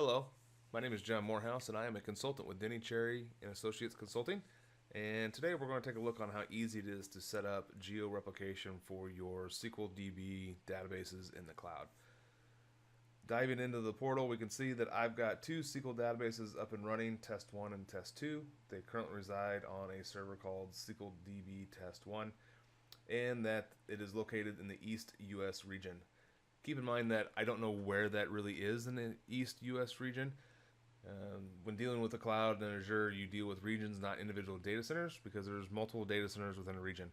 Hello, my name is John Morehouse, and I am a consultant with Denny Cherry and Associates Consulting. And today we're going to take a look on how easy it is to set up geo-replication for your SQL DB databases in the cloud. Diving into the portal, we can see that I've got two SQL databases up and running, Test 1 and Test 2. They currently reside on a server called SQL DB Test 1, and that it is located in the East US region. Keep in mind that I don't know where that really is in the East US region. When dealing with the cloud and Azure, you deal with regions, not individual data centers, because there's multiple data centers within a region.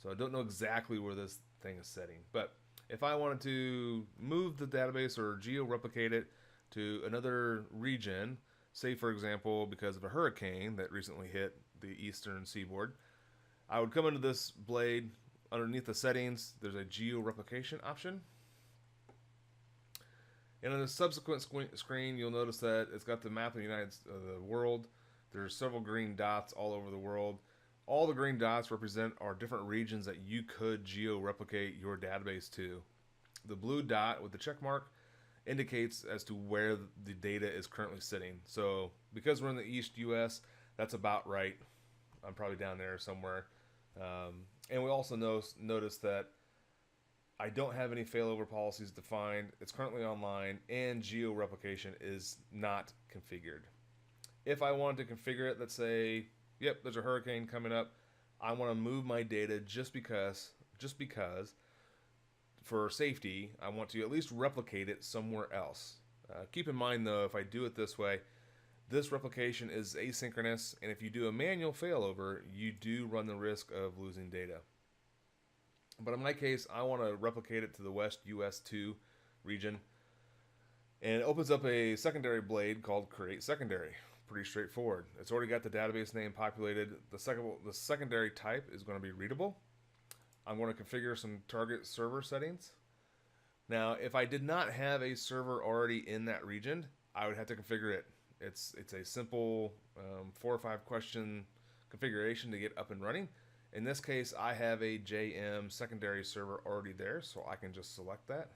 So I don't know exactly where this thing is setting. But if I wanted to move the database or geo-replicate it to another region, say for example because of a hurricane that recently hit the eastern seaboard, I would come into this blade. Underneath the settings, there's a geo-replication option. And on the subsequent screen, you'll notice that it's got the map of the world. There's several green dots all over the world. All the green dots represent are different regions that you could geo-replicate your database to. The blue dot with the check mark indicates as to where the data is currently sitting. So because we're in the East US, that's about right. I'm probably down there somewhere. And we also notice that I don't have any failover policies defined. It's currently online, and geo-replication is not configured. If I wanted to configure it, let's say, yep, there's a hurricane coming up. I want to move my data just because, for safety, I want to at least replicate it somewhere else. Keep in mind, though, if I do it this way, this replication is asynchronous, and if you do a manual failover, you do run the risk of losing data. But in my case, I want to replicate it to the West US 2 region. And it opens up a secondary blade called Create Secondary. Pretty straightforward. It's already got the database name populated. The secondary type is going to be readable. I'm going to configure some target server settings. Now, if I did not have a server already in that region, I would have to configure it. It's a simple 4 or 5 question configuration to get up and running. In this case, I have a JM secondary server already there, so I can just select that.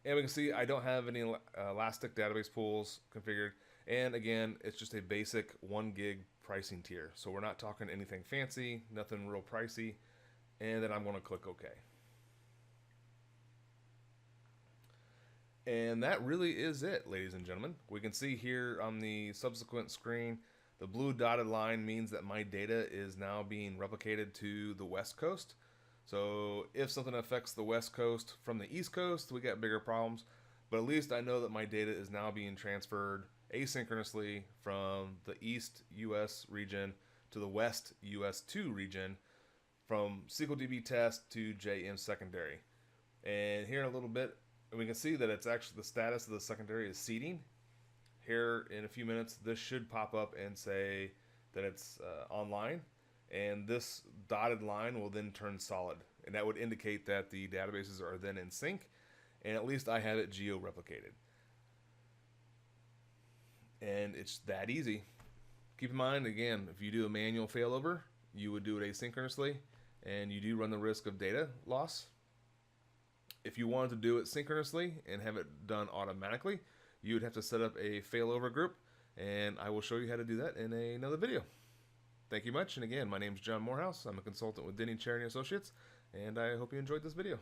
And we can see I don't have any elastic database pools configured. And again, it's just a basic 1 gig pricing tier. So we're not talking anything fancy, nothing real pricey. And then I'm going to click OK. And that really is it, ladies and gentlemen. We can see here on the subsequent screen, the blue dotted line means that my data is now being replicated to the West Coast. So if something affects the West Coast from the East Coast, we got bigger problems. But at least I know that my data is now being transferred asynchronously from the East US region to the West US 2 region, from SQL DB test to JM secondary. And here in a little bit, we can see that it's actually the status of the secondary is seeding. Here in a few minutes, this should pop up and say that it's online, and this dotted line will then turn solid, and that would indicate that the databases are then in sync, and at least I have it geo-replicated. And it's that easy. Keep in mind, again, if you do a manual failover, you would do it asynchronously, and you do run the risk of data loss. If you wanted to do it synchronously and have it done automatically, you would have to set up a failover group, and I will show you how to do that in another video. Thank you much, and again, my name is John Morehouse. I'm a consultant with Denny Cherry and Associates, and I hope you enjoyed this video.